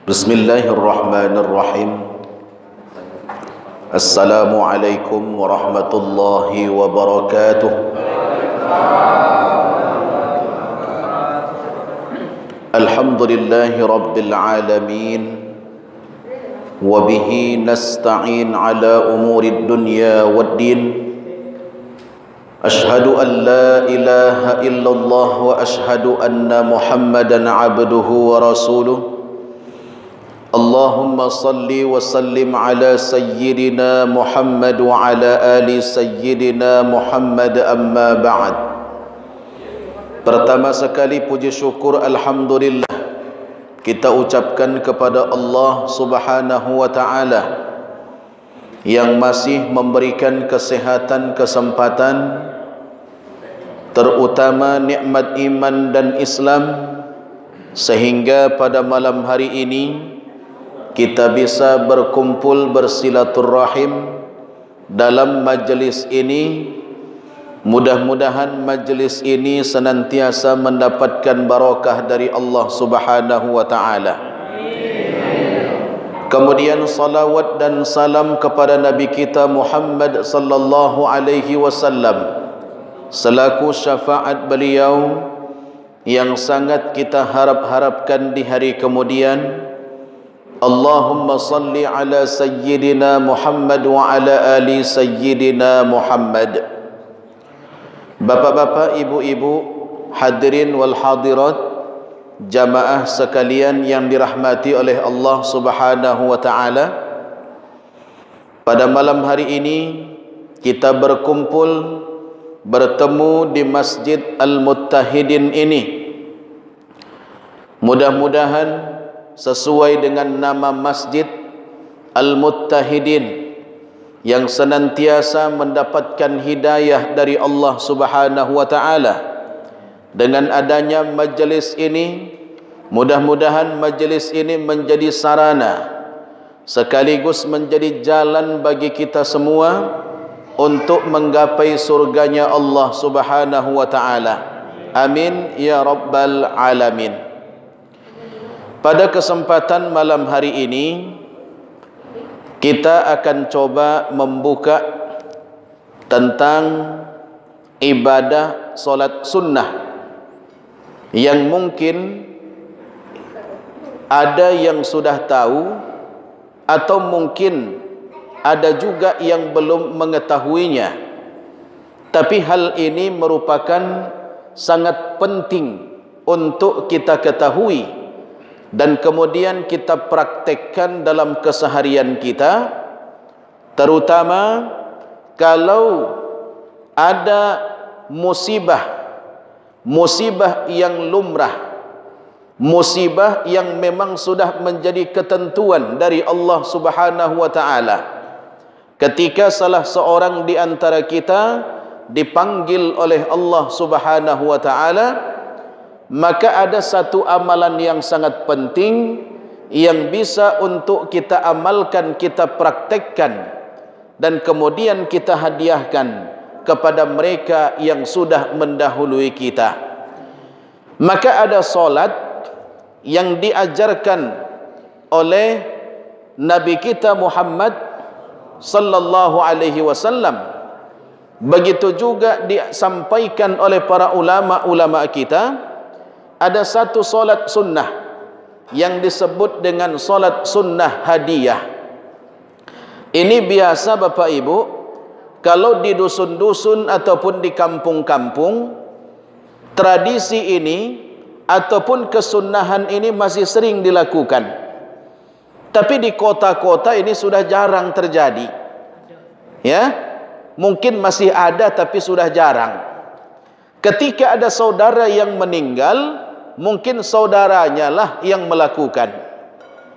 Bismillahirrahmanirrahim. Assalamualaikum warahmatullahi wabarakatuh. Alhamdulillahi rabbil alamin. Wabihi nasta'in ala umuri dunya waddin. Ashhadu an la ilaha illallah wa ashhadu anna Muhammadan abduhu wa rasuluh. Allahumma salli wa sallim ala sayyidina Muhammad wa ala ali sayyidina Muhammad, amma ba'd. Pertama sekali puji syukur alhamdulillah kita ucapkan kepada Allah Subhanahu wa ta'ala yang masih memberikan kesehatan, kesempatan, terutama nikmat iman dan Islam, sehingga pada malam hari ini kita bisa berkumpul bersilaturrahim dalam majlis ini. Mudah-mudahan majlis ini senantiasa mendapatkan barakah dari Allah Subhanahu wa ta'ala. Kemudian salawat dan salam kepada Nabi kita Muhammad sallallahu alaihi wasallam selaku syafaat beliau yang sangat kita harap-harapkan di hari kemudian. Allahumma salli ala sayyidina Muhammad wa ala ali sayyidina Muhammad. Bapak-bapak, ibu-ibu, hadirin wal hadirat, jamaah sekalian yang dirahmati oleh Allah Subhanahu wa ta'ala, pada malam hari ini kita berkumpul bertemu di Masjid Al-Muttahidin ini. Mudah-mudahan sesuai dengan nama Masjid Al-Muttahidin yang senantiasa mendapatkan hidayah dari Allah Subhanahu wa ta'ala. Dengan adanya majlis ini, mudah-mudahan majlis ini menjadi sarana sekaligus menjadi jalan bagi kita semua untuk menggapai surganya Allah Subhanahu wa ta'ala. Amin ya rabbal alamin. Pada kesempatan malam hari ini kita akan coba membuka tentang ibadah solat sunnah yang mungkin ada yang sudah tahu atau mungkin ada juga yang belum mengetahuinya. Tapi hal ini merupakan sangat penting untuk kita ketahui dan kemudian kita praktekkan dalam keseharian kita, terutama kalau ada musibah yang lumrah, musibah yang memang sudah menjadi ketentuan dari Allah Subhanahu wa ta'ala. Ketika salah seorang di antara kita dipanggil oleh Allah Subhanahu wa ta'ala, maka ada satu amalan yang sangat penting yang bisa untuk kita amalkan, kita praktekkan, dan kemudian kita hadiahkan kepada mereka yang sudah mendahului kita. Maka ada solat yang diajarkan oleh Nabi kita Muhammad sallallahu alaihi wasallam. Begitu juga disampaikan oleh para ulama-ulama kita. Ada satu solat sunnah yang disebut dengan solat sunnah hadiah. Ini biasa Bapak Ibu, kalau di dusun-dusun ataupun di kampung-kampung, tradisi ini ataupun kesunnahan ini masih sering dilakukan. Tapi di kota-kota ini sudah jarang terjadi. Ya, mungkin masih ada tapi sudah jarang. Ketika ada saudara yang meninggal, mungkin saudaranya lah yang melakukan.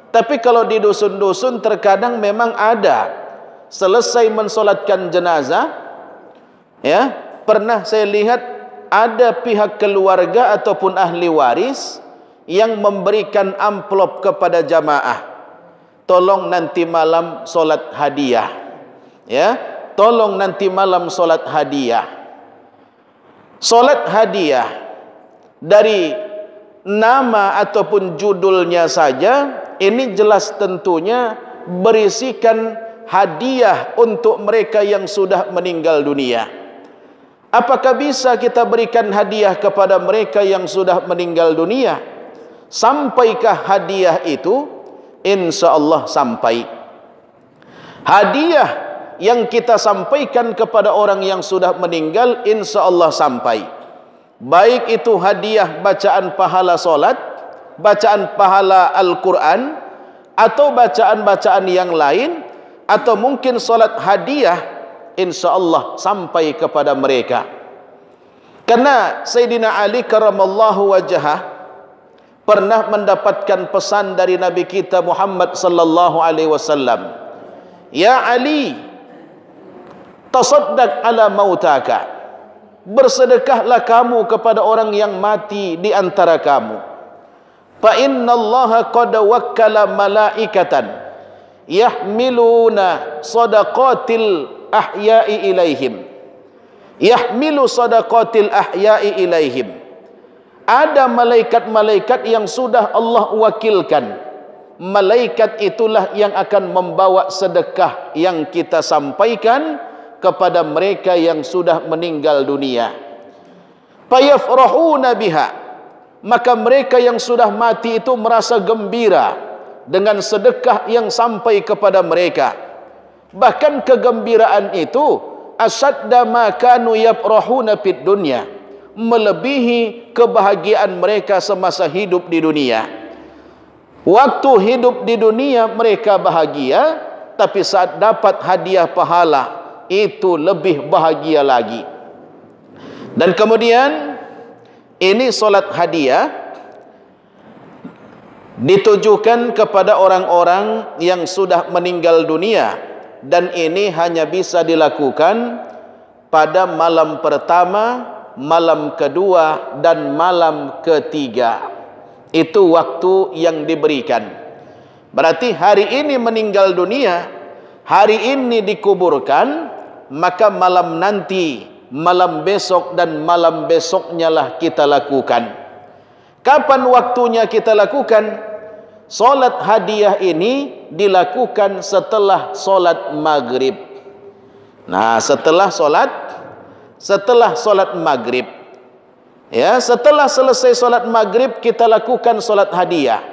Tapi kalau di dusun-dusun terkadang memang ada. Selesai mensolatkan jenazah, ya, pernah saya lihat ada pihak keluarga ataupun ahli waris yang memberikan amplop kepada jamaah. Tolong nanti malam solat hadiah. Ya, tolong nanti malam solat hadiah. Solat hadiah dari nama ataupun judulnya saja ini jelas tentunya berisikan hadiah untuk mereka yang sudah meninggal dunia. Apakah bisa kita berikan hadiah kepada mereka yang sudah meninggal dunia? Sampaikah hadiah itu? Insyaallah sampai. Hadiah yang kita sampaikan kepada orang yang sudah meninggal, insyaallah sampai. Baik itu hadiah bacaan pahala solat, bacaan pahala Al-Quran, atau bacaan-bacaan yang lain, atau mungkin solat hadiah, insyaallah sampai kepada mereka. Karena Sayyidina Ali karamallahu wajhah pernah mendapatkan pesan dari Nabi kita Muhammad sallallahu alaihi wasallam, "Ya Ali, tasaddaq ala mautaka." Bersedekahlah kamu kepada orang yang mati di antara kamu. Fa innallaha qad wakkala malaikatan yahmiluna sadaqatil ahya'i ilaihim. Yahmilu sadaqatil ahya'i ilaihim. Ada malaikat-malaikat yang sudah Allah wakilkan. Malaikat itulah yang akan membawa sedekah yang kita sampaikan kepada mereka yang sudah meninggal dunia. Fayafrahuna biha. Maka mereka yang sudah mati itu merasa gembira dengan sedekah yang sampai kepada mereka. Bahkan kegembiraan itu asadda ma kanu yafrahuna fid dunya, melebihi kebahagiaan mereka semasa hidup di dunia. Waktu hidup di dunia mereka bahagia, tapi saat dapat hadiah pahala itu lebih bahagia lagi. Dan kemudian ini solat hadiah ditujukan kepada orang-orang yang sudah meninggal dunia, dan ini hanya bisa dilakukan pada malam pertama, malam kedua, dan malam ketiga. Itu waktu yang diberikan. Berarti hari ini meninggal dunia, hari ini dikuburkan, maka malam nanti, malam besok, dan malam besoknya lah kita lakukan. Kapan waktunya kita lakukan? Solat hadiah ini dilakukan setelah solat maghrib. Nah, setelah solat maghrib, ya, setelah selesai solat maghrib kita lakukan solat hadiah.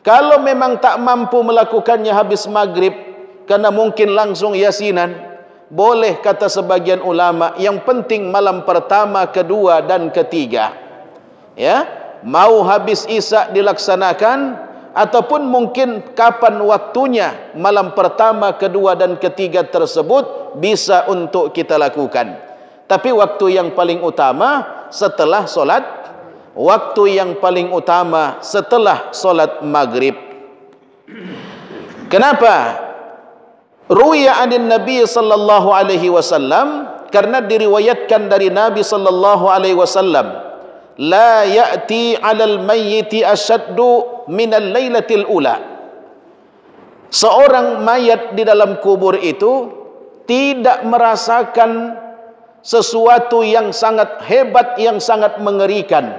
Kalau memang tak mampu melakukannya habis maghrib, karena mungkin langsung yasinan, boleh kata sebagian ulama, yang penting malam pertama, kedua, dan ketiga. Ya, mau habis isya dilaksanakan, ataupun mungkin kapan waktunya malam pertama, kedua, dan ketiga tersebut bisa untuk kita lakukan. Tapi waktu yang paling utama setelah solat, waktu yang paling utama setelah solat maghrib. Kenapa? Ruwiya anin Nabi sallallahu alaihi wasallam, karena diriwayatkan dari Nabi sallallahu alaihi wasallam, la ya'ti 'alal mayyiti asyaddu minal lailatil ula. Seorang mayat di dalam kubur itu tidak merasakan sesuatu yang sangat hebat, yang sangat mengerikan,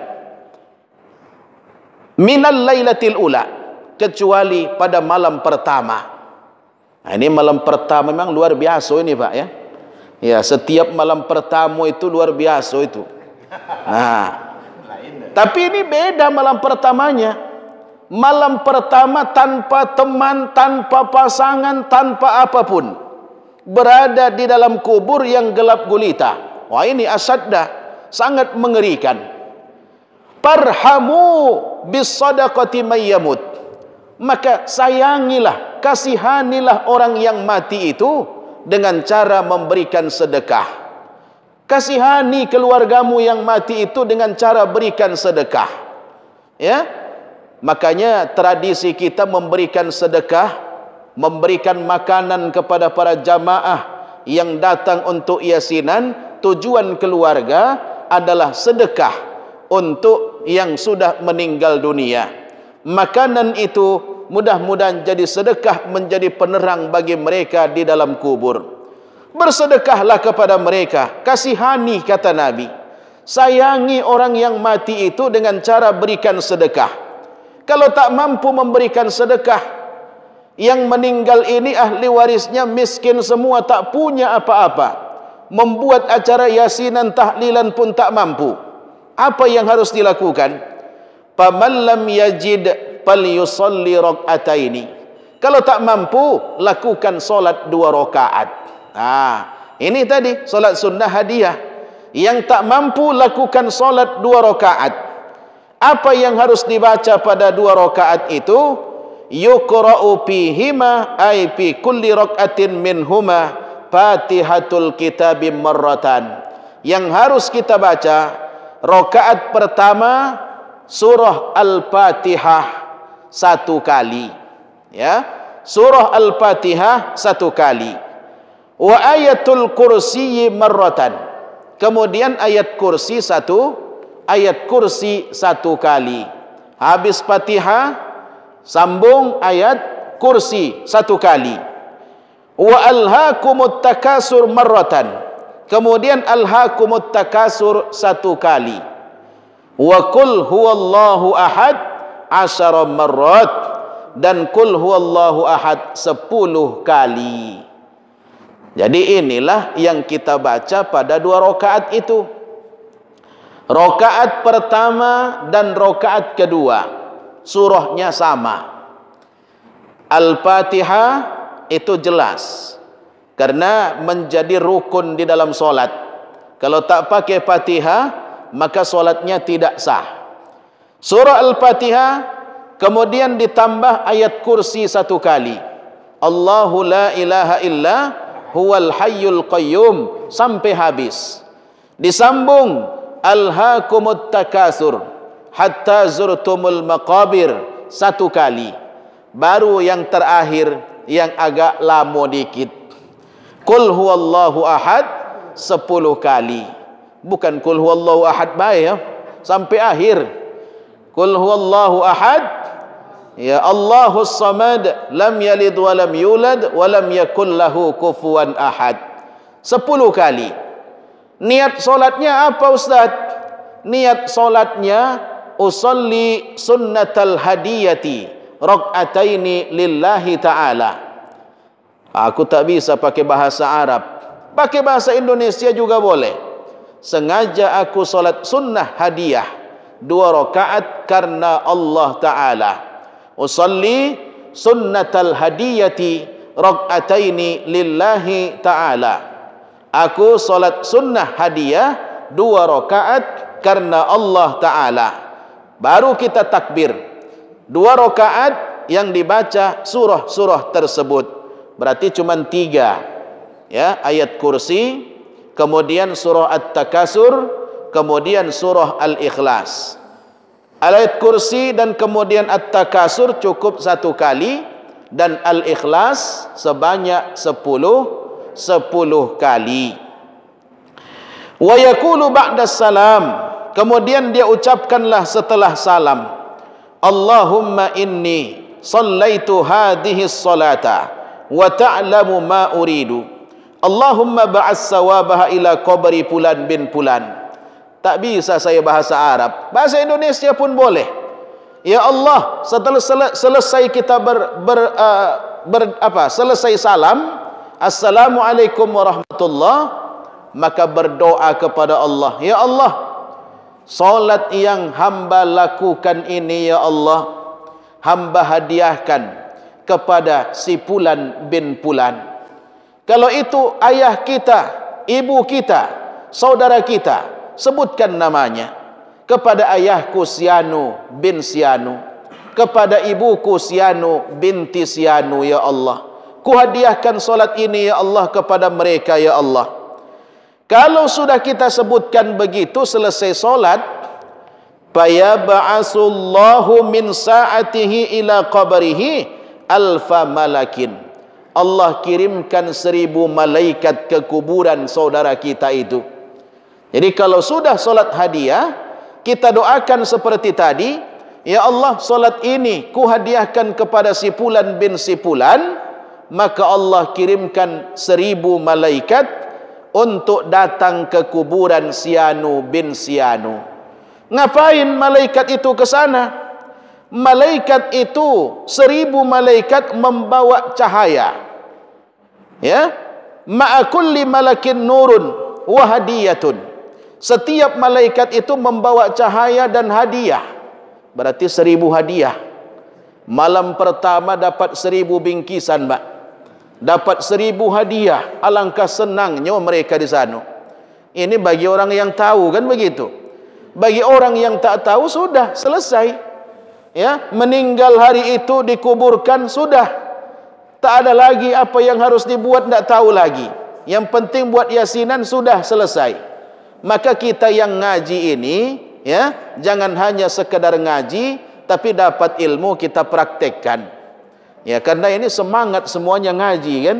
minal lailatil ula, kecuali pada malam pertama. Nah, ini malam pertama memang luar biasa ini Pak, ya. Ya, setiap malam pertama itu luar biasa itu. Nah, tapi ini beda malam pertamanya. Malam pertama tanpa teman, tanpa pasangan, tanpa apapun, berada di dalam kubur yang gelap gulita. Wah, ini asadda, sangat mengerikan. Parhamu bis sadaqati mayyamut. Maka sayangilah, kasihanilah orang yang mati itu dengan cara memberikan sedekah. Kasihani keluargamu yang mati itu dengan cara berikan sedekah. Ya, makanya tradisi kita memberikan sedekah, memberikan makanan kepada para jamaah yang datang untuk yasinan. Tujuan keluarga adalah sedekah untuk yang sudah meninggal dunia. Makanan itu mudah-mudahan jadi sedekah, menjadi penerang bagi mereka di dalam kubur. Bersedekahlah kepada mereka, kasihani kata Nabi. Sayangi orang yang mati itu dengan cara berikan sedekah. Kalau tak mampu memberikan sedekah, yang meninggal ini ahli warisnya miskin semua, tak punya apa-apa, membuat acara yasinan tahlilan pun tak mampu. Apa yang harus dilakukan? Faman lam yajid falyusalli rak'ataini. Kalau tak mampu, lakukan solat 2 rakaat. Ini tadi solat sunnah hadiah. Yang tak mampu, lakukan solat 2 rakaat. Apa yang harus dibaca pada 2 rakaat itu? Yuqra'u fihima ay fi kulli rak'atin minhuma Fatihatul Kitabi marratan. Yang harus kita baca rakaat pertama surah Al-Fatihah 1 kali, ya, surah Al-Fatihah 1 kali. Wa ayatul kursi marratan. Kemudian ayat kursi 1 kali. Habis Fatihah sambung ayat kursi 1 kali. Wa alhaakumut takasur marratan. Kemudian alhaakumut takasur 1 kali. Wa qul huwallahu ahad 10 marrat. Dan qul huwallahu ahad 10 kali. Jadi inilah yang kita baca pada 2 rakaat itu. Rakaat pertama dan rakaat kedua surahnya sama. Al-Fatihah itu jelas karena menjadi rukun di dalam solat. Kalau tak pakai Fatihah maka solatnya tidak sah. Surah Al-Fatihah kemudian ditambah ayat kursi 1 kali. Allahu la ilaha illa huwal hayyul qayyum sampai habis. Disambung alhaakumut takasur hatta zurtumul maqabir 1 kali. Baru yang terakhir yang agak lama dikit. Qul huwallahu ahad 10 kali. Bukan qul huwallahu ahad baik ya, sampai akhir. Qul huwallahu ahad, ya Allahus samad, lam yalid wa lam yulad wa lam yakul lahu kufuwan ahad. 10 kali. Niat solatnya apa Ustaz? Niat solatnya usolli sunnatal hadiyati rak'ataini lillahi ta'ala. Aku tak bisa pakai bahasa Arab, pakai bahasa Indonesia juga boleh. Sengaja aku solat sunnah hadiah 2 rakaat karena Allah Ta'ala. Usolli sunnatal hadiyati rak'ataini lillahi ta'ala. Aku solat sunnah hadiah 2 rakaat karena Allah Ta'ala. Baru kita takbir. 2 rakaat yang dibaca surah-surah tersebut. Berarti cuma 3. Ya, ayat kursi, kemudian surah At-Takasur, kemudian surah Al-Ikhlas. Ayat kursi dan kemudian At-Takasur cukup 1 kali, dan Al-Ikhlas sebanyak 10 kali. Wa yaqulu ba'da salam, kemudian dia ucapkanlah setelah salam, Allahumma inni sallaitu hadhihi salata wa ta'lamu ma uridu. Allahumma ba'as sawabaha ila qabri fulan bin fulan. Tak bisa saya bahasa Arab, bahasa Indonesia pun boleh. Ya Allah, setelah selesai kita selesai salam, assalamualaikum warahmatullah, maka berdoa kepada Allah, ya Allah, solat yang hamba lakukan ini ya Allah, hamba hadiahkan kepada si Fulan bin Fulan. Kalau itu ayah kita, ibu kita, saudara kita, sebutkan namanya. Kepada ayahku Sianu bin Sianu, kepada ibuku Sianu binti Sianu ya Allah, kuhadiahkan solat ini ya Allah kepada mereka ya Allah. Kalau sudah kita sebutkan begitu selesai solat, fayab'asullahu min sa'atihi ila qabrihi alfa malakin. Allah kirimkan 1000 malaikat ke kuburan saudara kita itu. Jadi kalau sudah solat hadiah, kita doakan seperti tadi, ya Allah, solat ini kuhadiahkan kepada si Fulan bin si Fulan, maka Allah kirimkan 1000 malaikat untuk datang ke kuburan Sianu bin Sianu. Ngapain malaikat itu ke sana? malaikat itu 1000 malaikat membawa cahaya. Ya, ma'a kulli malakin nurun wa hadiyatun. Setiap malaikat itu membawa cahaya dan hadiah. Berarti 1000 hadiah. Malam pertama dapat 1000 bingkisan, Mbak. Dapat 1000 hadiah. Alangkah senangnya mereka di sana. Ini bagi orang yang tahu, kan begitu. Bagi orang yang tak tahu, sudah selesai. Ya, meninggal hari itu, dikuburkan, sudah. Tak ada lagi apa yang harus dibuat, tak tahu lagi. Yang penting buat yasinan, sudah selesai. Maka kita yang ngaji ini, ya, jangan hanya sekedar ngaji, tapi dapat ilmu kita praktekkan. Ya, karena ini semangat semuanya ngaji, kan.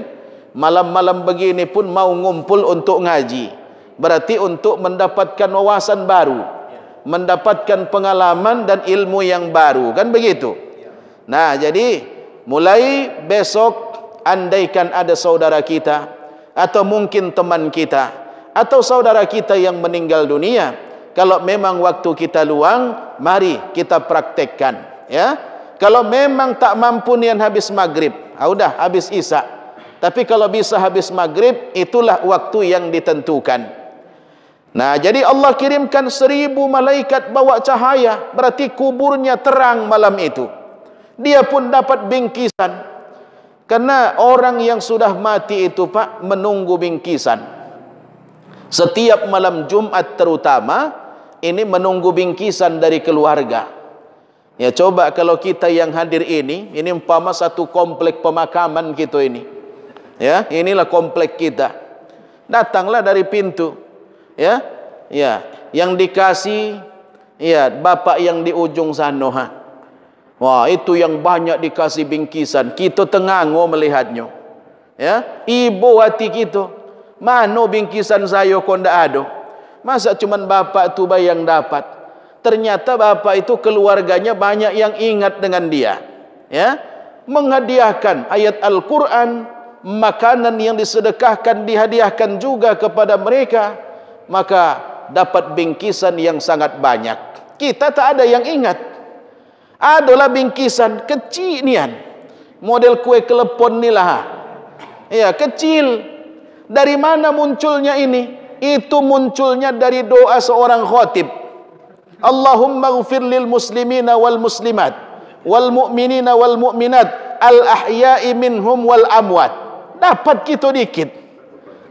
Malam-malam begini pun mau ngumpul untuk ngaji. Berarti untuk mendapatkan wawasan baru, mendapatkan pengalaman dan ilmu yang baru, kan begitu. Nah, jadi mulai besok, andaikan ada saudara kita atau mungkin teman kita atau saudara kita yang meninggal dunia, kalau memang waktu kita luang, mari kita praktekkan, ya. Kalau memang tak mampu nian habis maghrib, udah habis isya. Tapi kalau bisa habis maghrib, itulah waktu yang ditentukan. Nah, jadi Allah kirimkan 1000 malaikat bawa cahaya, berarti kuburnya terang malam itu. Dia pun dapat bingkisan. Karena orang yang sudah mati itu, Pak, menunggu bingkisan. Setiap malam Jumat terutama, ini menunggu bingkisan dari keluarga. Ya, coba kalau kita yang hadir ini umpama satu komplek pemakaman gitu ini. Ya, inilah komplek kita. Datanglah dari pintu. Ya, ya, yang dikasih, ya, bapak yang di ujung sana. Wah, itu yang banyak dikasih bingkisan. Kita tengango melihatnya. Ya, ibu hati kita. Mano bingkisan saya kok ndak ada? Masa cuman bapak tu yang dapat? Ternyata bapak itu keluarganya banyak yang ingat dengan dia. Ya, menghadiahkan ayat Al-Quran, makanan yang disedekahkan dihadiahkan juga kepada mereka, maka dapat bingkisan yang sangat banyak. Kita tak ada yang ingat. Adalah bingkisan kecil nian, model kue kelepon ni lah. Ya, kecil. Dari mana munculnya ini? Itu munculnya dari doa seorang khatib. Allahumma ghfir lil muslimina wal muslimat wal mu'minina wal mu'minat al ahya'i minhum wal amwat. Dapat kita dikit.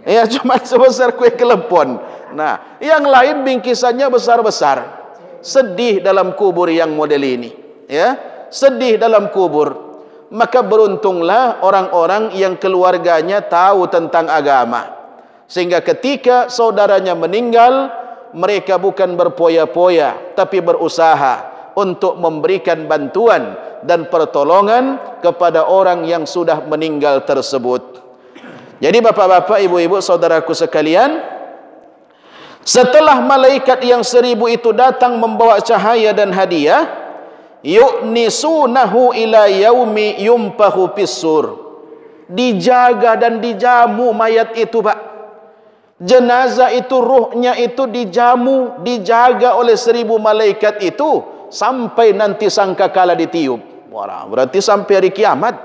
Ya, cuma sebesar kue kelepon. Nah, yang lain bingkisannya besar-besar. Sedih dalam kubur yang model ini. Ya, sedih dalam kubur. Maka beruntunglah orang-orang yang keluarganya tahu tentang agama, sehingga ketika saudaranya meninggal, mereka bukan berpoya-poya, tapi berusaha untuk memberikan bantuan dan pertolongan kepada orang yang sudah meninggal tersebut. Jadi bapak-bapak, ibu-ibu, saudaraku sekalian, setelah malaikat yang 1000 itu datang membawa cahaya dan hadiah, yu'nisunahu ila yaumi yumpahu fissur. Dijaga dan dijamu mayat itu, Pak. Jenazah itu, ruhnya itu dijamu, dijaga oleh 1000 malaikat itu sampai nanti sangkakala ditiup. Wah, berarti sampai hari kiamat.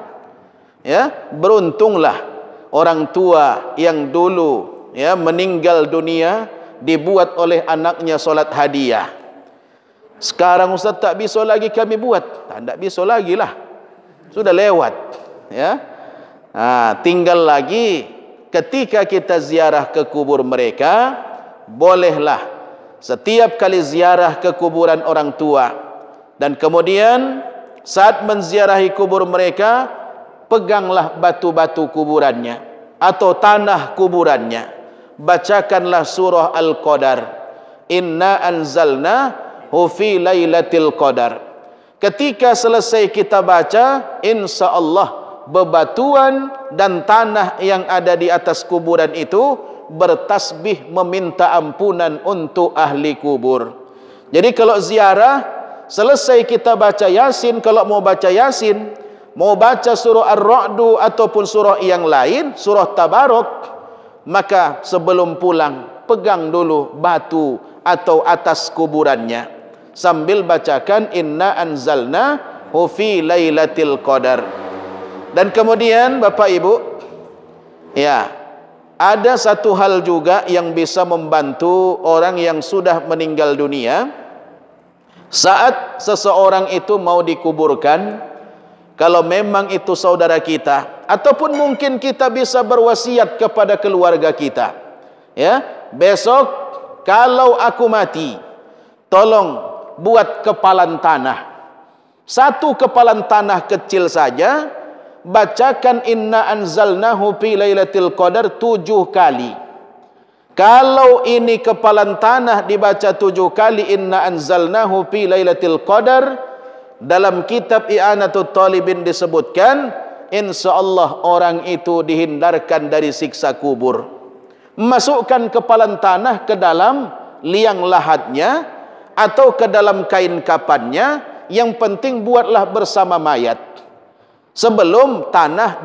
Ya, beruntunglah orang tua yang dulu, ya, meninggal dunia dibuat oleh anaknya solat hadiah. Sekarang Ustaz tak bisa lagi kami buat. Tak bisa lagi lah. Sudah lewat. Ya. Tinggal lagi ketika kita ziarah ke kubur mereka, bolehlah setiap kali ziarah ke kuburan orang tua, dan kemudian saat menziarahi kubur mereka, peganglah batu-batu kuburannya atau tanah kuburannya. Bacakanlah surah Al-Qadar. Inna anzalna fi lailatul qadar. Ketika selesai kita baca, insyaallah bebatuan dan tanah yang ada di atas kuburan itu bertasbih meminta ampunan untuk ahli kubur. Jadi kalau ziarah, selesai kita baca Yasin, kalau mau baca Yasin, mau baca surah Ar-Ra'du ataupun surah yang lain, surah Tabarok, maka sebelum pulang pegang dulu batu atau atas kuburannya. sambil bacakan inna anzalna fi lailatul qadar. Dan kemudian Bapak Ibu, ya, ada satu hal juga yang bisa membantu orang yang sudah meninggal dunia saat seseorang itu mau dikuburkan. Kalau memang itu saudara kita, ataupun mungkin kita bisa berwasiat kepada keluarga kita, ya, besok kalau aku mati, tolong buat kepalan tanah, satu kepalan tanah kecil saja, bacakan inna anzalnahu fi lailatul qadar 7 kali. Kalau ini kepalan tanah dibaca 7 kali inna anzalnahu fi lailatul qadar, dalam kitab I'anatul Talibin disebutkan, insyaallah orang itu dihindarkan dari siksa kubur. Masukkan kepalan tanah ke dalam liang lahatnya atau ke dalam kain kapannya, yang penting buatlah bersama mayat. Sebelum tanah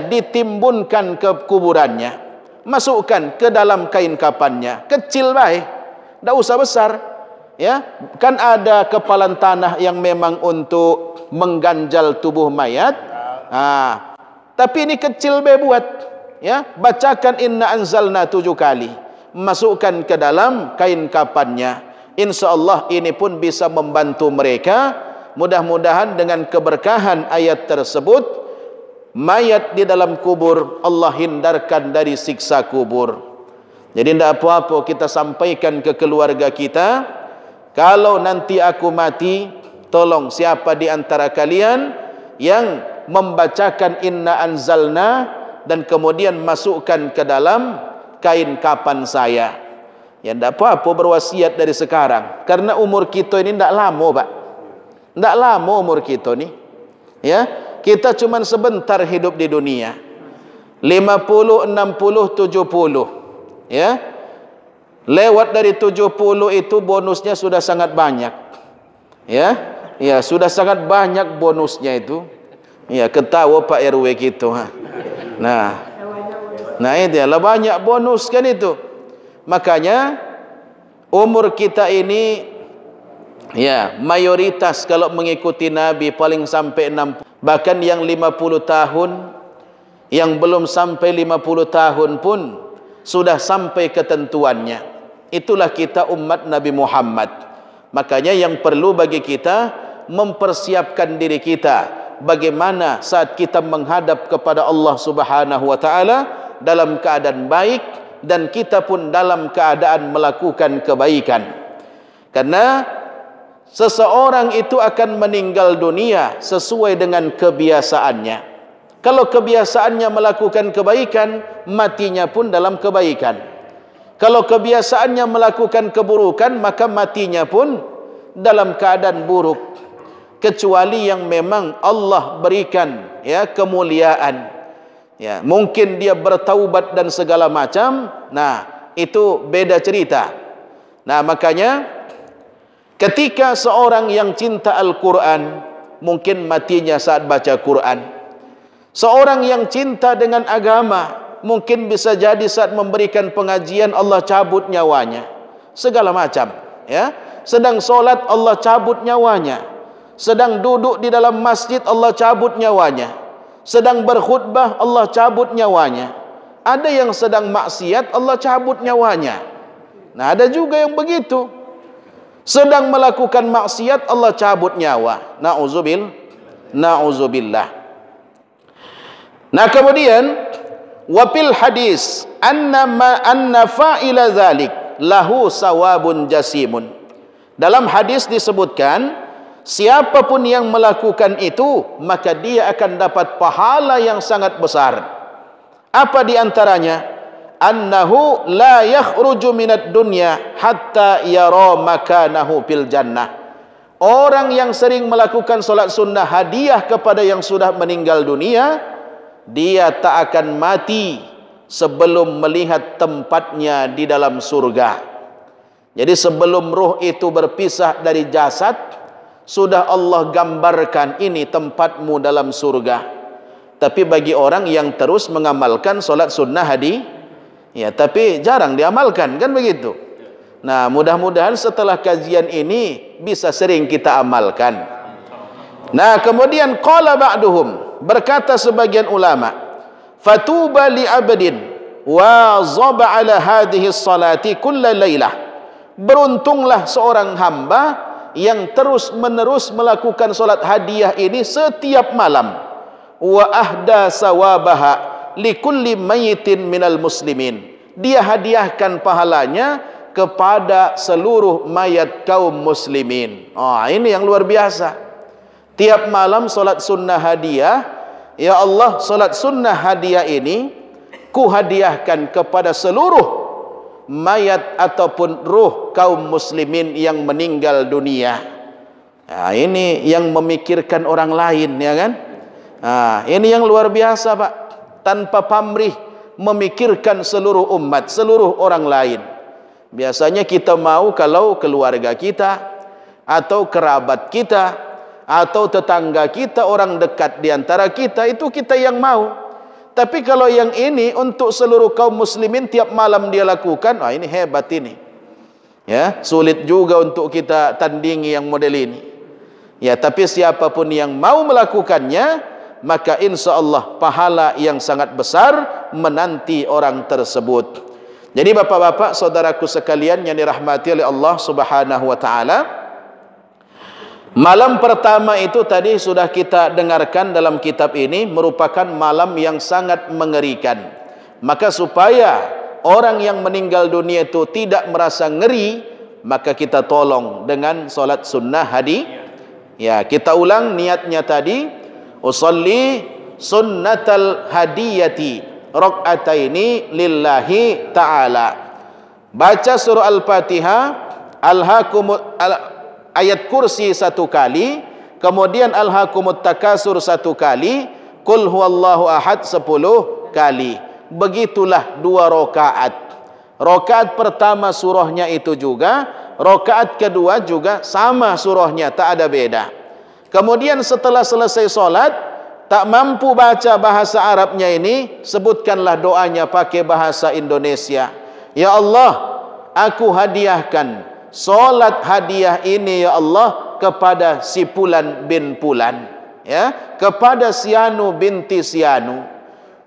ditimbunkan ke kuburannya, masukkan ke dalam kain kapannya, kecil baik, tidak usah besar. Ya, kan ada kepalan tanah yang memang untuk mengganjal tubuh mayat. Tapi ini kecil be buat, ya, bacakan inna anzalna 7 kali, masukkan ke dalam kain kapannya. Insyaallah ini pun bisa membantu mereka. Mudah-mudahan dengan keberkahan ayat tersebut, mayat di dalam kubur Allah hindarkan dari siksa kubur. Jadi tidak apa-apa kita sampaikan ke keluarga kita, kalau nanti aku mati, tolong siapa di antara kalian yang membacakan inna anzalna dan kemudian masukkan ke dalam kain kapan saya. Ya tidak apa-apa berwasiat dari sekarang, karena umur kita ini tidak lama, Pak. Tidak lama umur kita ni. Ya, kita cuma sebentar hidup di dunia. 50, 60, 70. Ya. Lewat dari 70 itu bonusnya sudah sangat banyak. Ya, ya sudah sangat banyak bonusnya itu. Ya, ketawa Pak RW gitu. Nah itu ya, banyak bonus kan itu. Makanya umur kita ini, ya, mayoritas kalau mengikuti Nabi paling sampai 60. Bahkan yang 50 tahun, yang belum sampai 50 tahun pun sudah sampai ketentuannya. Itulah kita umat Nabi Muhammad. Makanya yang perlu bagi kita mempersiapkan diri kita bagaimana saat kita menghadap kepada Allah Subhanahu wa taala dalam keadaan baik, dan kita pun dalam keadaan melakukan kebaikan. Karena seseorang itu akan meninggal dunia sesuai dengan kebiasaannya. Kalau kebiasaannya melakukan kebaikan, matinya pun dalam kebaikan. Kalau kebiasaannya melakukan keburukan, maka matinya pun dalam keadaan buruk. Kecuali yang memang Allah berikan, ya, kemuliaan. Ya, mungkin dia bertaubat dan segala macam. Nah, itu beda cerita. Nah, makanya ketika seorang yang cinta Al-Quran, mungkin matinya saat baca Quran. Seorang yang cinta dengan agama, mungkin bisa jadi saat memberikan pengajian Allah cabut nyawanya. Segala macam, ya. Sedang solat Allah cabut nyawanya. Sedang duduk di dalam masjid Allah cabut nyawanya. Sedang berkhutbah Allah cabut nyawanya. Ada yang sedang maksiat Allah cabut nyawanya. Nah, ada juga yang begitu. Sedang melakukan maksiat Allah cabut nyawa. Na'udzubillah. Nah, kemudian wafil hadis anna fa'ila dzalik lahu sawabun jasimun. Dalam hadis disebutkan, siapapun yang melakukan itu, maka dia akan dapat pahala yang sangat besar. Apa di antaranya? Annahu la yakhruju minad dunya hatta yara makanahu fil jannah. Orang yang sering melakukan solat sunnah hadiah kepada yang sudah meninggal dunia, dia tak akan mati sebelum melihat tempatnya di dalam surga. Jadi sebelum roh itu berpisah dari jasad, sudah Allah gambarkan ini tempatmu dalam surga. Tapi bagi orang yang terus mengamalkan solat sunnah hadi, ya, tapi jarang diamalkan, kan begitu. Nah, mudah-mudahan setelah kajian ini bisa sering kita amalkan. Nah, kemudian qala ba'duhum, berkata sebagian ulama, fatuba li abdin wa zaba ala hadhihi salati kulla lailah. Beruntunglah seorang hamba yang terus-menerus melakukan solat hadiah ini setiap malam. Wa ahda sawabaha likulli mayyitin minal muslimin. Dia hadiahkan pahalanya kepada seluruh mayat kaum muslimin. Ini yang luar biasa. Tiap malam solat sunnah hadiah, ya Allah, solat sunnah hadiah ini ku hadiahkan kepada seluruh mayat ataupun ruh kaum muslimin yang meninggal dunia. Ini yang memikirkan orang lain, ya kan? Ini yang luar biasa, Pak. Tanpa pamrih memikirkan seluruh umat, seluruh orang lain. Biasanya kita mau kalau keluarga kita atau kerabat kita atau tetangga kita, orang dekat di antara kita, itu kita yang mau. Tapi kalau yang ini untuk seluruh kaum muslimin tiap malam dia lakukan, ini hebat ini. Ya, sulit juga untuk kita tandingi yang model ini. Ya, tapi siapapun yang mau melakukannya, maka insya Allah pahala yang sangat besar menanti orang tersebut. Jadi bapak-bapak, saudaraku sekalian yang dirahmati oleh Allah Subhanahu wa taala, malam pertama itu tadi sudah kita dengarkan dalam kitab ini merupakan malam yang sangat mengerikan. Maka supaya orang yang meninggal dunia itu tidak merasa ngeri, maka kita tolong dengan solat sunnah hadi. Ya, kita ulang niatnya tadi, usolli sunnatal hadiyati rakaataini lillahi ta'ala. Baca surah Al-Fatihah, ayat kursi 1 kali, kemudian alhaakumut takasur 1 kali, qul huwallahu ahad 10 kali. Begitulah 2 rakaat. Rakaat pertama surahnya itu juga, rakaat kedua juga sama surahnya, tak ada beda. Kemudian setelah selesai solat, tak mampu baca bahasa Arabnya ini, sebutkanlah doanya pakai bahasa Indonesia. Ya Allah, aku hadiahkan solat hadiah ini ya Allah kepada si Pulan bin Pulan, ya, kepada Sianu binti Sianu.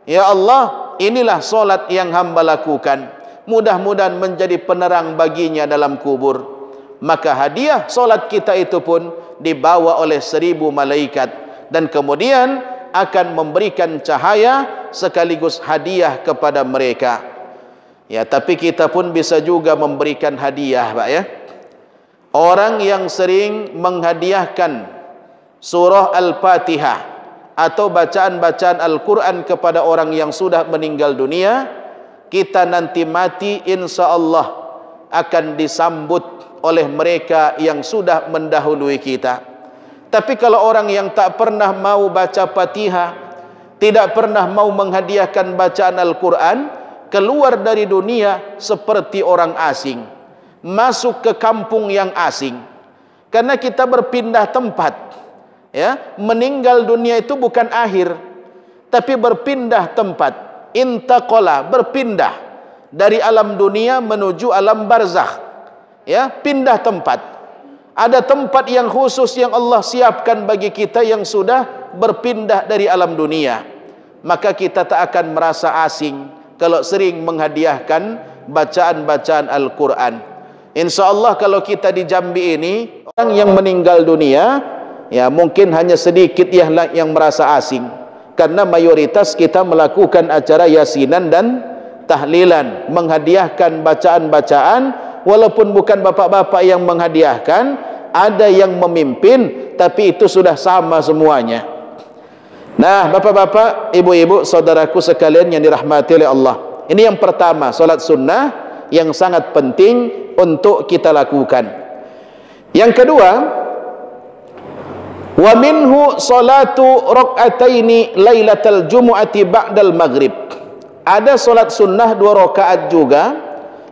Ya Allah, inilah solat yang hamba lakukan. Mudah-mudahan menjadi penerang baginya dalam kubur. Maka hadiah solat kita itu pun dibawa oleh 1000 malaikat dan kemudian akan memberikan cahaya sekaligus hadiah kepada mereka. Ya, tapi kita pun bisa juga memberikan hadiah, Pak, ya. Orang yang sering menghadiahkan surah Al-Fatihah atau bacaan-bacaan Al-Quran kepada orang yang sudah meninggal dunia, kita nanti mati insya Allah akan disambut oleh mereka yang sudah mendahului kita. Tapi kalau orang yang tak pernah mau baca Fatihah, tidak pernah mau menghadiahkan bacaan Al-Quran, keluar dari dunia seperti orang asing, masuk ke kampung yang asing. Karena kita berpindah tempat, ya. Meninggal dunia itu bukan akhir, tapi berpindah tempat. Intaqala, berpindah dari alam dunia menuju alam barzakh, ya, pindah tempat. Ada tempat yang khusus yang Allah siapkan bagi kita yang sudah berpindah dari alam dunia. Maka kita tak akan merasa asing kalau sering menghadiahkan bacaan-bacaan Al-Quran. Insya Allah kalau kita di Jambi ini, orang yang meninggal dunia, ya mungkin hanya sedikit yang merasa asing. Karena mayoritas kita melakukan acara yasinan dan tahlilan, menghadiahkan bacaan-bacaan. Walaupun bukan bapak-bapak yang menghadiahkan, ada yang memimpin, tapi itu sudah sama semuanya. Nah, bapak-bapak, ibu-ibu, saudaraku sekalian yang dirahmati oleh Allah, ini yang pertama, solat sunnah yang sangat penting untuk kita lakukan. Yang kedua, wa minhu salatu rakaataini lailatal jumu'ati ba'dal maghrib. Ada solat sunnah 2 rakaat juga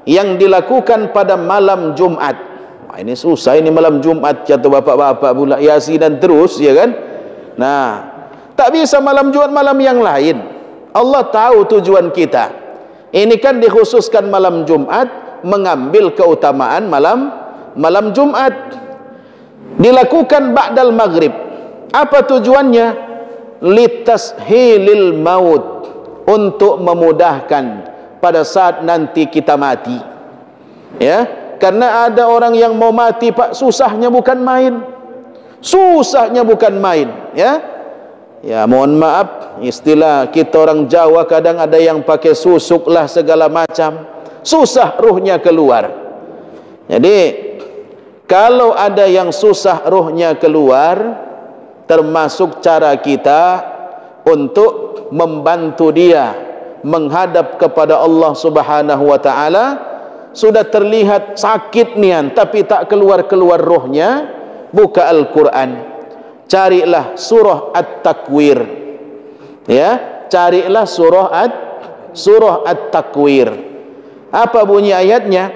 yang dilakukan pada malam Jumat. Ini susah ini malam Jumat, jatuh bapak-bapak pula yasinan terus, ya kan? Nah, tak bisa malam Jumat, malam yang lain. Allah tahu tujuan kita. Ini kan dikhususkan malam Jumat mengambil keutamaan malam Jumat. Dilakukan ba'dal maghrib. Apa tujuannya? Litashilil maut, untuk memudahkan pada saat nanti kita mati. Ya, karena ada orang yang mau mati, Pak, susahnya bukan main. Susahnya bukan main, ya. Ya, mohon maaf, istilah kita orang Jawa kadang ada yang pakai susuk lah segala macam. Susah ruhnya keluar. Jadi kalau ada yang susah ruhnya keluar, termasuk cara kita untuk membantu dia menghadap kepada Allah Subhanahu wa taala. Sudah terlihat sakit nian tapi tak keluar-keluar rohnya, buka Al-Quran, carilah surah At-Takwir. Ya, carilah surah At-Takwir. Apa bunyi ayatnya?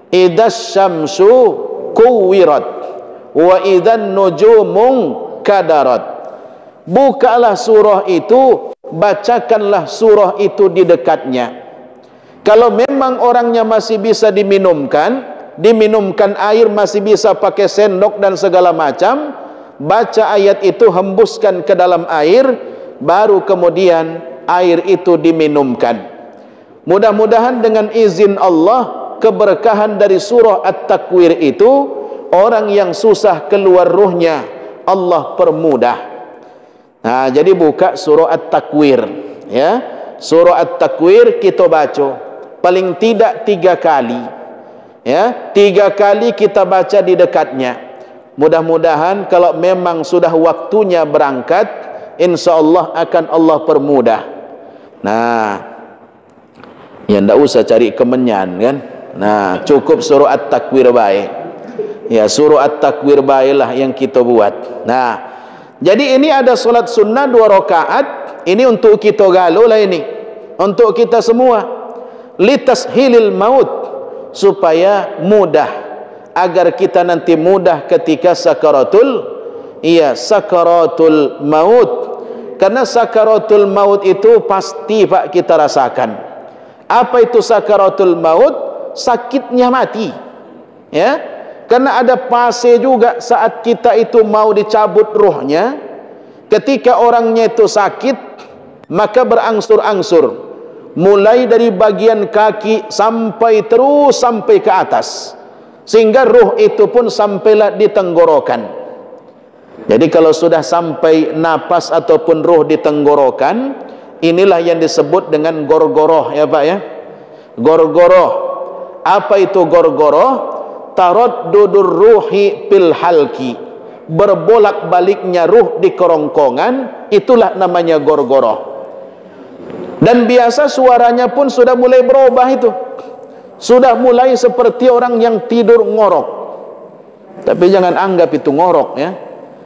Idzas syamsu kuwirat wa idzan nujumun kadarat. Bukalah surah itu, bacakanlah surah itu di dekatnya. Kalau memang orangnya masih bisa diminumkan air, masih bisa pakai sendok dan segala macam, baca ayat itu, hembuskan ke dalam air, baru kemudian air itu diminumkan. Mudah-mudahan dengan izin Allah, keberkahan dari surah At-Takwir itu, orang yang susah keluar ruhnya Allah permudah. Nah, jadi buka surah At-Takwir, ya. Surah At-Takwir kita baca paling tidak 3 kali, ya. 3 kali kita baca di dekatnya. Mudah-mudahan kalau memang sudah waktunya berangkat, insya Allah akan Allah permudah. Nah, ya ndak usah cari kemenyan kan. Nah, cukup surah At-Takwir baik. Ya, surah At-Takwir baiklah yang kita buat. Nah, jadi ini ada solat sunnah 2 rakaat. Ini untuk kita galau lah ini, untuk kita semua. Litashilil maut, supaya mudah, agar kita nanti mudah ketika sakaratul maut. Karena sakaratul maut itu pasti, Pak, kita rasakan. Apa itu sakaratul maut? Sakitnya mati, ya. Karena ada fase juga saat kita itu mau dicabut ruhnya. Ketika orangnya itu sakit, maka berangsur-angsur, mulai dari bagian kaki sampai ke atas, sehingga ruh itu pun sampailah di tenggorokan. Jadi kalau sudah sampai napas ataupun ruh di tenggorokan, inilah yang disebut dengan gorgoroh, ya Pak, ya. Gorgoroh. Apa itu gorgoroh? Taraddudur ruhi fil halki, berbolak-baliknya ruh di kerongkongan, itulah namanya gorgoroh. Dan biasa suaranya pun sudah mulai berubah itu. Sudah mulai seperti orang yang tidur ngorok. Tapi jangan anggap itu ngorok, ya.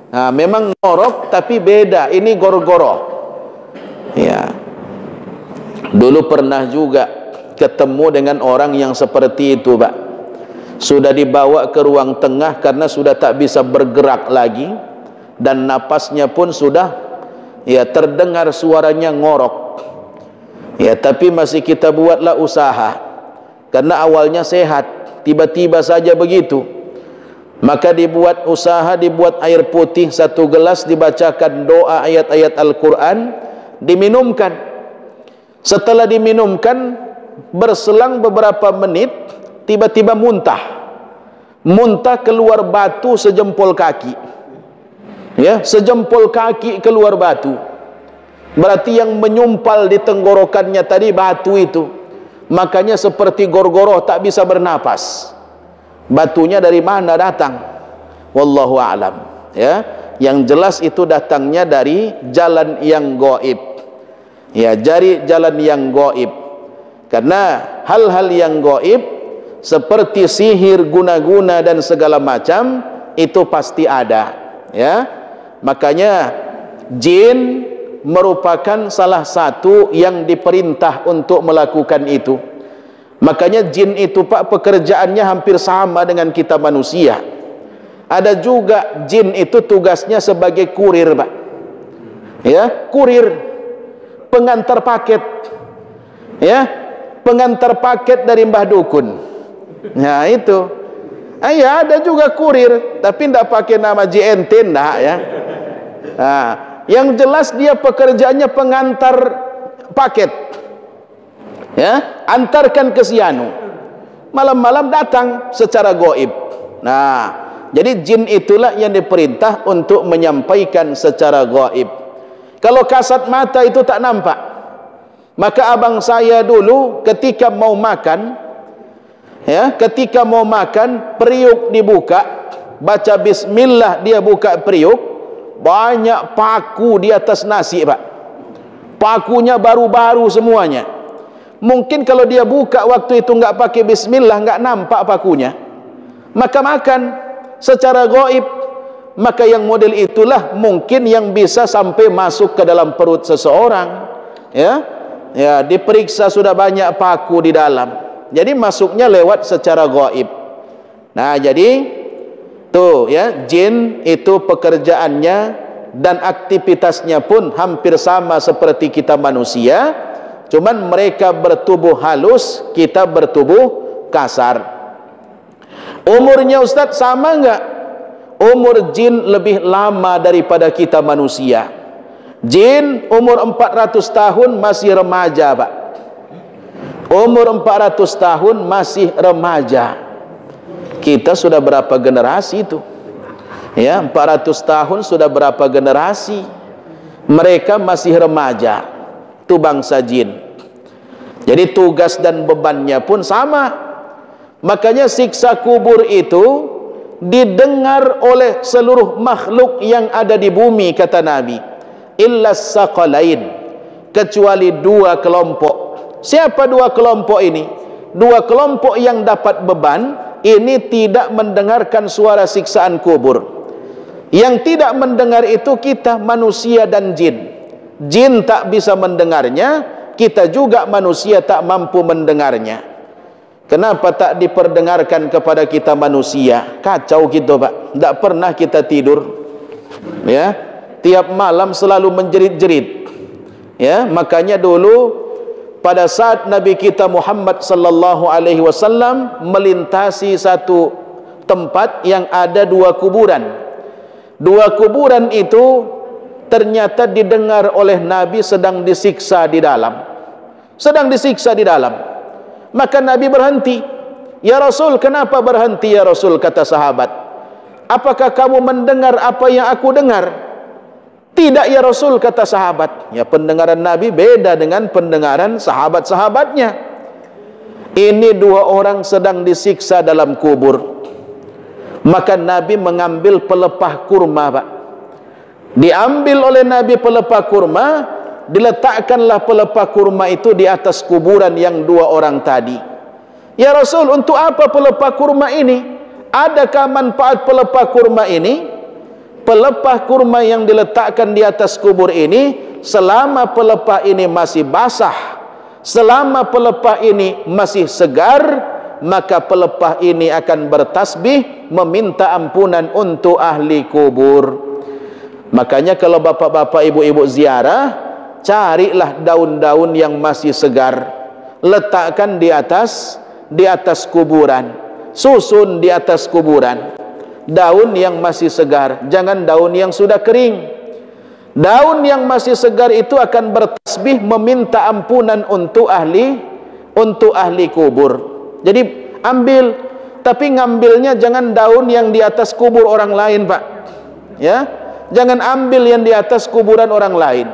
Nah, memang ngorok tapi beda, ini gorgoroh. Ya. Dulu pernah juga ketemu dengan orang yang seperti itu, Pak. Sudah dibawa ke ruang tengah karena sudah tak bisa bergerak lagi, dan napasnya pun sudah, ya, terdengar suaranya ngorok. Ya, tapi masih kita buatlah usaha, karena awalnya sehat, tiba-tiba saja begitu. Maka dibuat usaha, dibuat air putih 1 gelas, dibacakan doa ayat-ayat Al-Quran, diminumkan. Setelah diminumkan, berselang beberapa menit, tiba-tiba muntah keluar batu sejempol kaki, ya, sejempol kaki keluar batu. Berarti yang menyumpal di tenggorokannya tadi batu itu. Makanya seperti gorgoroh, tak bisa bernapas. Batunya dari mana datang? Wallahu a'lam, ya. Yang jelas itu datangnya dari jalan yang gaib, ya, dari jalan yang gaib. Karena hal-hal yang gaib seperti sihir, guna-guna dan segala macam itu pasti ada, ya. Makanya jin merupakan salah satu yang diperintah untuk melakukan itu. Makanya jin itu, Pak, pekerjaannya hampir sama dengan kita manusia. Ada juga jin itu tugasnya sebagai kurir, Pak, ya, kurir, pengantar paket, ya, pengantar paket dari Mbah Dukun. Nah itu. Ya ada juga kurir, tapi tidak pakai nama JNT, enggak ya. Nah, yang jelas dia pekerjaannya pengantar paket. Ya, antarkan ke Sianu. Malam-malam datang secara gaib. Nah, jadi jin itulah yang diperintah untuk menyampaikan secara gaib. Kalau kasat mata itu tak nampak. Maka abang saya dulu ketika mau makan, ya, ketika mau makan, periuk dibuka, baca bismillah, dia buka periuk, banyak paku di atas nasi, Pak. Pakunya baru-baru semuanya. Mungkin kalau dia buka waktu itu nggak pakai bismillah, nggak nampak pakunya, maka makan secara gaib. Maka yang model itulah mungkin yang bisa sampai masuk ke dalam perut seseorang, ya, ya, diperiksa sudah banyak paku di dalam. Jadi masuknya lewat secara gaib. Nah, jadi tuh ya, jin itu pekerjaannya dan aktivitasnya pun hampir sama seperti kita manusia, cuman mereka bertubuh halus, kita bertubuh kasar. Umurnya Ustadz sama enggak? Umur jin lebih lama daripada kita manusia. Jin umur 400 tahun masih remaja, Pak. Umur 400 tahun masih remaja. Kita sudah berapa generasi itu? Ya, 400 tahun sudah berapa generasi? Mereka masih remaja. Itu bangsa jin. Jadi tugas dan bebannya pun sama. Makanya siksa kubur itu didengar oleh seluruh makhluk yang ada di bumi, kata Nabi, illa saqalain, kecuali dua kelompok. Siapa dua kelompok ini? Dua kelompok yang dapat beban ini tidak mendengarkan suara siksaan kubur. Yang tidak mendengar itu kita manusia dan jin. Jin tak bisa mendengarnya, kita juga manusia tak mampu mendengarnya. Kenapa tak diperdengarkan kepada kita manusia? Kacau gitu, Pak. Tidak pernah kita tidur. Ya, tiap malam selalu menjerit-jerit. Ya, makanya dulu pada saat Nabi kita Muhammad sallallahu alaihi wasallam melintasi satu tempat yang ada dua kuburan. Dua kuburan itu ternyata didengar oleh Nabi sedang disiksa di dalam. Sedang disiksa di dalam. Maka Nabi berhenti. Ya Rasul, kenapa berhenti ya Rasul? Kata sahabat. Apakah kamu mendengar apa yang aku dengar? Tidak ya Rasul, kata sahabat. Ya, pendengaran Nabi beda dengan pendengaran sahabat-sahabatnya. Ini dua orang sedang disiksa dalam kubur. Maka Nabi mengambil pelepah kurma, Pak. Diambil oleh Nabi pelepah kurma, diletakkanlah pelepah kurma itu di atas kuburan yang dua orang tadi. Ya Rasul, untuk apa pelepah kurma ini? Adakah manfaat pelepah kurma ini? Pelepah kurma yang diletakkan di atas kubur ini, selama pelepah ini masih basah, selama pelepah ini masih segar, maka pelepah ini akan bertasbih meminta ampunan untuk ahli kubur. Makanya kalau bapak-bapak, ibu-ibu ziarah, carilah daun-daun yang masih segar, letakkan di atas kuburan, susun di atas kuburan daun yang masih segar, jangan daun yang sudah kering. Daun yang masih segar itu akan bertasbih meminta ampunan untuk ahli kubur. Jadi ambil, tapi ngambilnya jangan daun yang di atas kubur orang lain, Pak. Ya, jangan ambil yang di atas kuburan orang lain.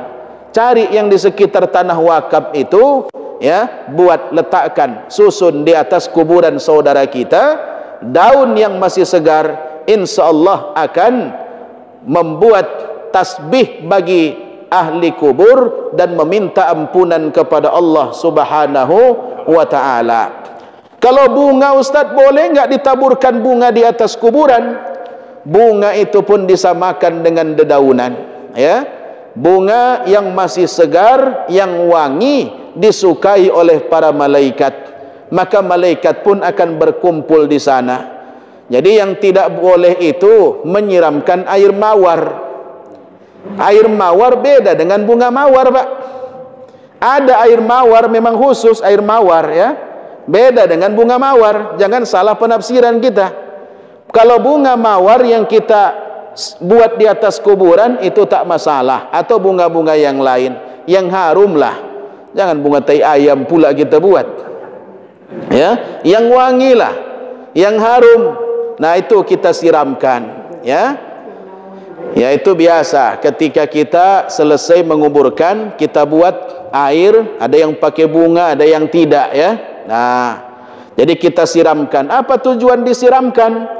Cari yang di sekitar tanah wakaf itu, ya, buat letakkan, susun di atas kuburan saudara kita, daun yang masih segar, insya Allah akan membuat tasbih bagi ahli kubur dan meminta ampunan kepada Allah Subhanahu wa ta'ala. Kalau bunga, Ustaz, boleh nggak ditaburkan bunga di atas kuburan? Bunga itu pun disamakan dengan dedaunan, ya. Bunga yang masih segar, yang wangi, disukai oleh para malaikat, maka malaikat pun akan berkumpul di sana. Jadi yang tidak boleh itu menyiramkan air mawar. Air mawar beda dengan bunga mawar, Pak. Ada air mawar memang khusus air mawar, ya. Beda dengan bunga mawar. Jangan salah penafsiran kita. Kalau bunga mawar yang kita buat di atas kuburan itu tak masalah, atau bunga-bunga yang lain yang harum lah. Jangan bunga tai ayam pula kita buat. Ya, yang wangi lah, yang harum. Nah, itu kita siramkan, ya. Ya, itu biasa ketika kita selesai menguburkan, kita buat air, ada yang pakai bunga, ada yang tidak, ya. Nah, jadi kita siramkan. Apa tujuan disiramkan?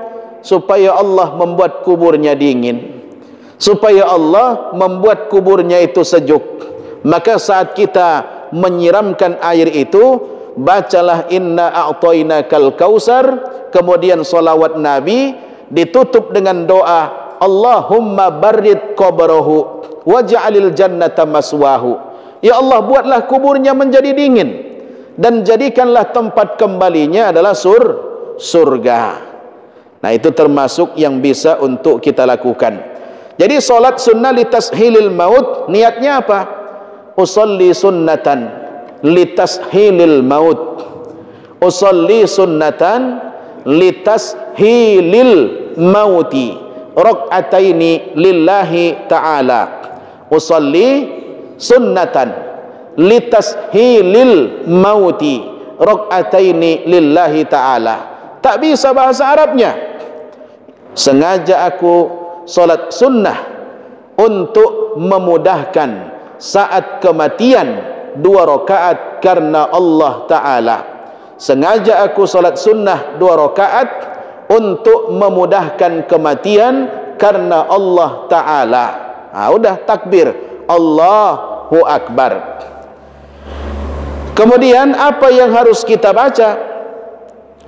Supaya Allah membuat kuburnya dingin, supaya Allah membuat kuburnya itu sejuk. Maka saat kita menyiramkan air itu, bacalah inna a'tainakal kausar, kemudian salawat Nabi, ditutup dengan doa Allahumma barrid qabrahu waj'alil jannata maswahu. Ya Allah, buatlah kuburnya menjadi dingin dan jadikanlah tempat kembalinya adalah surga. Nah, itu termasuk yang bisa untuk kita lakukan. Jadi solat sunnah litashilil maut, niatnya apa? Usolli sunnatan litashilil maut. Usolli sunnatan litashilil mauti rak'ataini lillahi ta'ala. Usolli sunnatan litashilil mauti rak'ataini lillahi ta'ala. Tak bisa bahasa Arabnya. Sengaja aku solat sunnah untuk memudahkan saat kematian 2 rakaat karena Allah Ta'ala. Sengaja aku solat sunnah 2 rakaat untuk memudahkan kematian karena Allah Ta'ala. Udah takbir Allahu Akbar. Kemudian apa yang harus kita baca?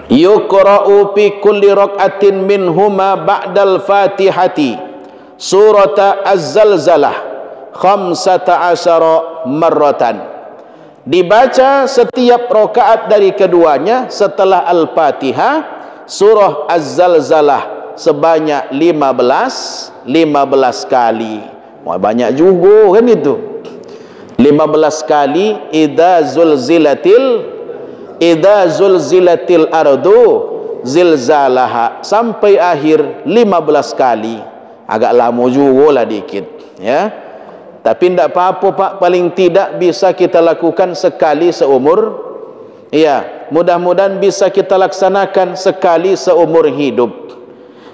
Yuqra'u fi kulli rak'atin minhuma ba'dal fatihati surata az-zalzalah 15 marratan. Dibaca setiap rakaat dari keduanya setelah Al-Fatihah surah Az-Zalzalah sebanyak 15 kali. Wah, banyak juga kan itu. 15 kali idza zulzilatil ardu zilzalaha sampai akhir 15 kali. Agak lama juga lah dikit, ya. Tapi tidak apa-apa Pak, paling tidak bisa kita lakukan sekali seumur. Ya, mudah-mudahan bisa kita laksanakan sekali seumur hidup.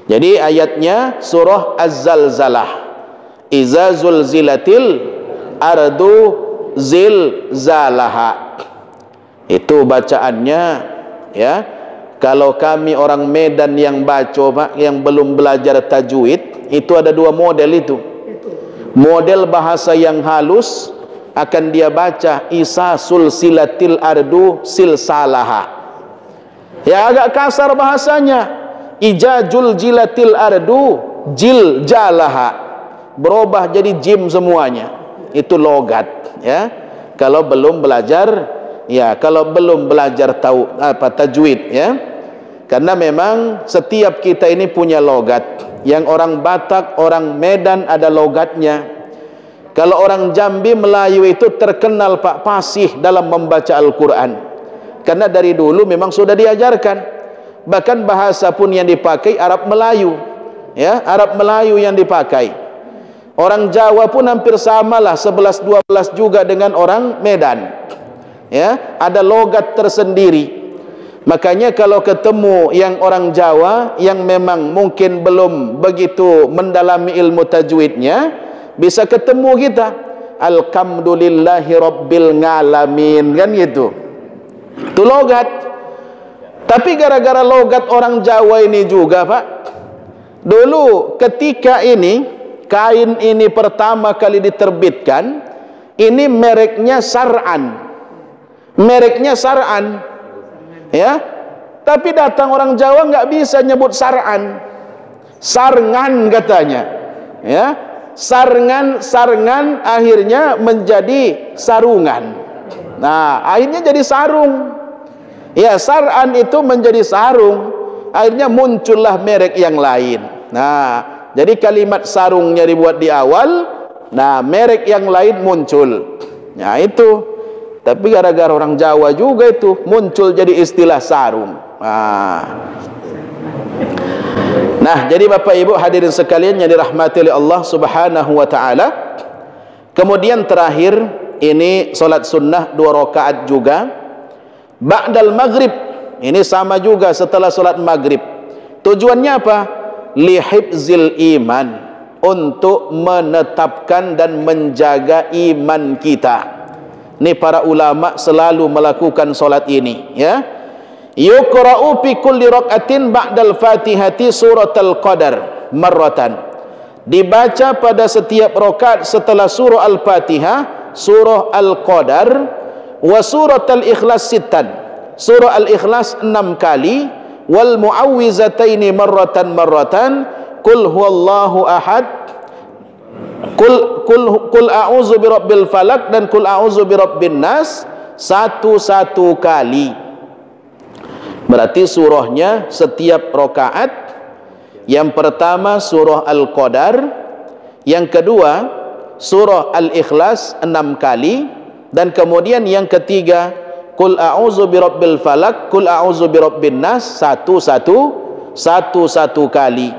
Jadi ayatnya surah Az-Zalzalah. Iza zulzilatil ardu zilzalaha. Itu bacaannya, ya. Kalau kami orang Medan yang baca Pak, yang belum belajar tajwid, itu ada 2 model itu. Model bahasa yang halus akan dia baca isa sulsilatil ardu silsalaha. Ya, agak kasar bahasanya. Ijajul jilatil ardu jiljalaha. Berubah jadi jim semuanya. Itu logat, ya. Kalau belum belajar, ya, kalau belum belajar tahu apa tajwid, ya. Karena memang setiap kita ini punya logat. Yang orang Batak, orang Medan ada logatnya. Kalau orang Jambi, Melayu itu terkenal Pak fasih dalam membaca Al-Quran. Karena dari dulu memang sudah diajarkan. Bahkan bahasa pun yang dipakai Arab Melayu, ya, Arab Melayu yang dipakai. Orang Jawa pun hampir samalah 11-12 juga dengan orang Medan. Ya, ada logat tersendiri. Makanya kalau ketemu yang orang Jawa yang memang mungkin belum begitu mendalami ilmu tajwidnya, bisa ketemu kita alhamdulillahi rabbil ngalamin, kan gitu. Itu logat. Tapi gara-gara logat orang Jawa ini juga Pak, dulu ketika ini kain ini pertama kali diterbitkan, ini mereknya Sar'an. Mereknya Sar'an, ya. Tapi datang orang Jawa nggak bisa nyebut Sar'an, Sarngan katanya, ya. Sarngan akhirnya menjadi sarungan. Nah, akhirnya jadi sarung. Ya, Sar'an itu menjadi sarung. Akhirnya muncullah merek yang lain. Nah, jadi kalimat sarungnya dibuat di awal, nah merek yang lain muncul. Nah, itu Tapi gara-gara orang Jawa juga itu muncul jadi istilah sarung. Nah, jadi Bapak Ibu hadirin sekalian yang dirahmati oleh Allah Subhanahu wa taala. Kemudian terakhir ini solat sunnah 2 rakaat juga ba'dal maghrib. Ini sama juga setelah solat maghrib. Tujuannya apa? Lihibzil iman, untuk menetapkan dan menjaga iman kita. Ini para ulama selalu melakukan solat ini, ya. Yuqra'u fi kulli rak'atin ba'dal Fatihati suratul Qadar marratan. Dibaca pada setiap rakaat setelah surah Al-Fatihah surah Al-Qadar, wa suratul Ikhlas sittan, surah Al-Ikhlas 6 kali, wal mu'awwizataini marratan, qul huwallahu ahad, Kul a'udzu birabbil falak dan kul a'udzu birabbin nas 1 kali. Berarti surahnya setiap rakaat, yang pertama surah Al-Qadar, yang kedua surah Al-Ikhlas 6 kali, dan kemudian yang ketiga kul a'udzu birabbil falak, kul a'udzu birabbin nas 1 kali.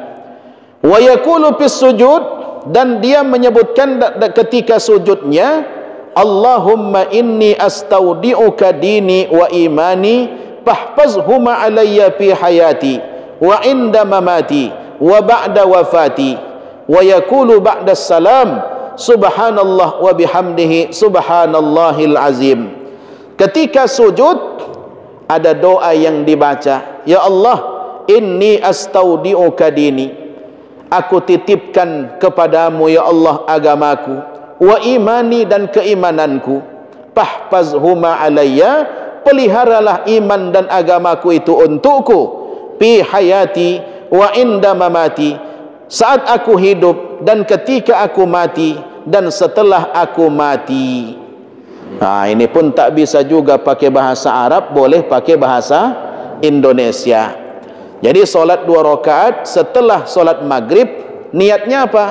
Wa yaqulu fis sujud, dan dia menyebutkan ketika sujudnya, Allahumma inni astaudi'uka dini wa imani fahfazhuma alayya fi hayati wa inda mamati wa ba'da wafati. Wa yaqulu ba'da salam subhanallah wa bihamdihi subhanallahil azim. Ketika sujud ada doa yang dibaca, ya Allah, inni astaudi'uka dini, aku titipkan kepadamu ya Allah agamaku, wa imani dan keimananku, fahfazhuma alayya, peliharalah iman dan agamaku itu untukku, fi hayati wa inda mamati, saat aku hidup dan ketika aku mati dan setelah aku mati. Nah, ini pun tak bisa juga pakai bahasa Arab, boleh pakai bahasa Indonesia. Jadi solat 2 rakaat setelah solat maghrib, niatnya apa?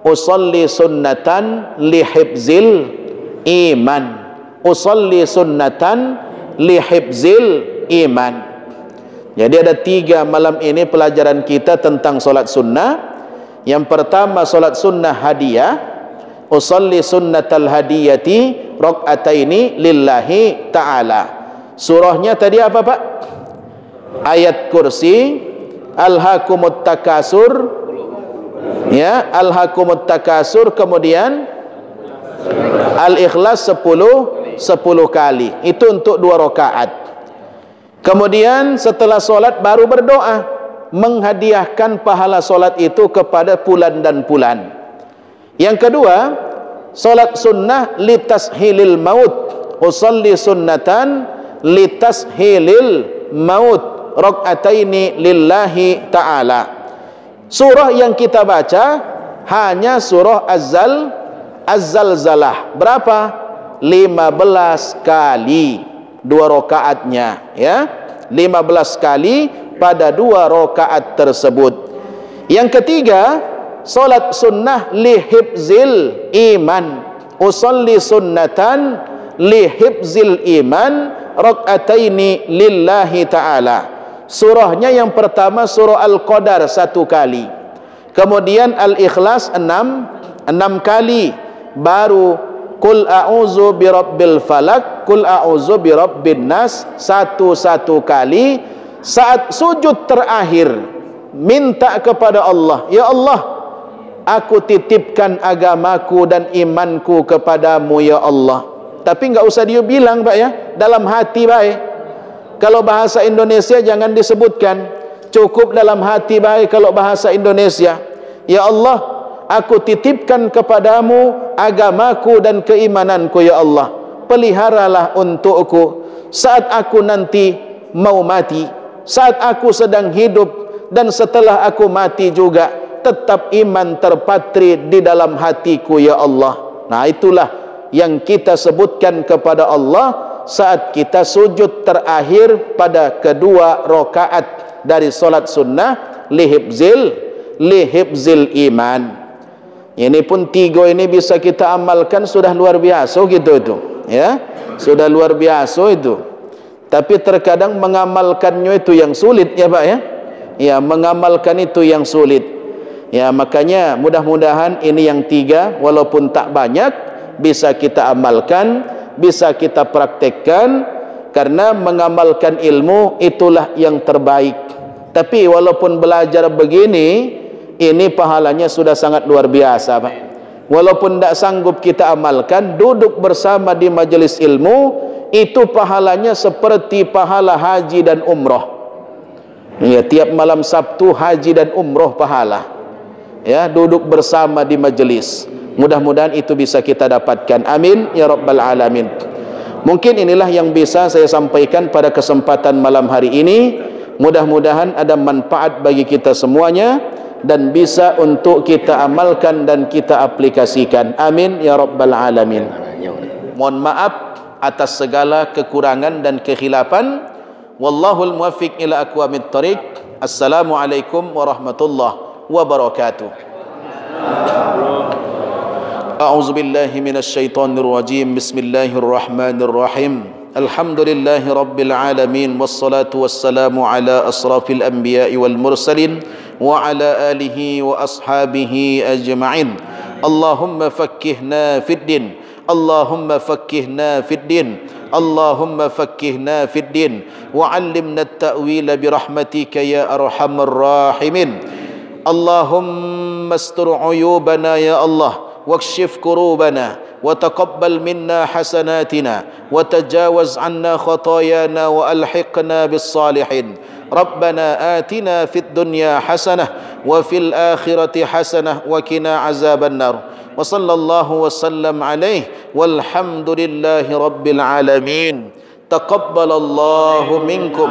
Usolli sunnatan lihibzil iman. Usolli sunnatan lihibzil iman. Jadi ada 3 malam ini pelajaran kita tentang solat sunnah. Yang pertama solat sunnah hadiah. Usolli sunnatal hadiyati rak'ataini lillahi ta'ala. Surahnya tadi apa Pak? Ayat kursi, alhaakumut takasur, ya, alhaakumut takasur, kemudian Al-Ikhlas 10 kali. Itu untuk 2 rakaat. Kemudian setelah solat baru berdoa, menghadiahkan pahala solat itu kepada bulan dan bulan. Yang kedua, solat sunnah litashilil maut. Usolli sunnatan litashilil maut rak'ataini lillahi ta'ala. Surah yang kita baca hanya surah Az-Zalzalah. Berapa? 15 kali 2 rakaatnya, ya. 15 kali pada 2 rakaat tersebut. Yang ketiga, salat sunnah lihibzil iman. Usolli sunnatan lihibzil iman rak'ataini lillahi ta'ala. Surahnya yang pertama surah Al-Qadar 1 kali, kemudian Al-Ikhlas 6 kali, baru kul a'udzu birabbil falak, kul a'udzu birabbin nas 1 kali. Saat sujud terakhir minta kepada Allah, ya Allah, aku titipkan agamaku dan imanku kepadamu ya Allah. Tapi enggak usah dia bilang Pak, ya, dalam hati baik. Kalau bahasa Indonesia jangan disebutkan, cukup dalam hati baik kalau bahasa Indonesia. Ya Allah, aku titipkan kepadamu agamaku dan keimananku ya Allah. Peliharalah untukku saat aku nanti mau mati, saat aku sedang hidup, dan setelah aku mati juga tetap iman terpatri di dalam hatiku ya Allah. Nah, itulah yang kita sebutkan kepada Allah saat kita sujud terakhir pada kedua rakaat dari solat sunnah lihibzil iman. Ini pun 3 ini bisa kita amalkan sudah luar biasa gitu itu, ya, sudah luar biasa itu. Tapi terkadang mengamalkannya itu yang sulit ya Pak ya. Ya, mengamalkan itu yang sulit. Ya, makanya mudah-mudahan ini yang 3 walaupun tak banyak bisa kita amalkan, bisa kita praktekkan, karena mengamalkan ilmu itulah yang terbaik. Tapi walaupun belajar begini, ini pahalanya sudah sangat luar biasa Pak. Walaupun tidak sanggup kita amalkan, duduk bersama di majelis ilmu itu pahalanya seperti pahala haji dan umroh. Ya, tiap malam Sabtu haji dan umroh pahala. Ya, duduk bersama di majelis. Mudah-mudahan itu bisa kita dapatkan. Amin ya rabbal alamin. Mungkin inilah yang bisa saya sampaikan pada kesempatan malam hari ini. Mudah-mudahan ada manfaat bagi kita semuanya dan bisa untuk kita amalkan dan kita aplikasikan. Amin ya rabbal alamin. Mohon maaf atas segala kekurangan dan kekhilafan. Wallahul muwaffiq ila aqwamit thariq. Assalamualaikum warahmatullahi wabarakatuh. A'udzu billahi minasy syaithanir rajim. Bismillahirrahmanirrahim. Alhamdulillahi rabbil alamin wassalatu wassalamu ala asrafil anbiya'i wal mursalin wa ala alihi wa ashabihi ajma'in. Allahumma fakkihna fid din. Allahumma fakkihna fid din. Allahumma fakkihna fid din wa 'allimna at-ta'wila bi rahmatika ya arhamar rahimin. Allahumma astur 'uyubana ya Allah wakshif kurubana wa taqabbal minna hasanatina wa tajawaz 'anna khatayana wa alhiqna bis salihin. Rabbana atina fid dunya hasanah wa fil akhirati hasanah wa qina azaban nar. Wa sallallahu wa sallam alaihi walhamdulillahi rabbil alamin. Taqabbalallahu minkum.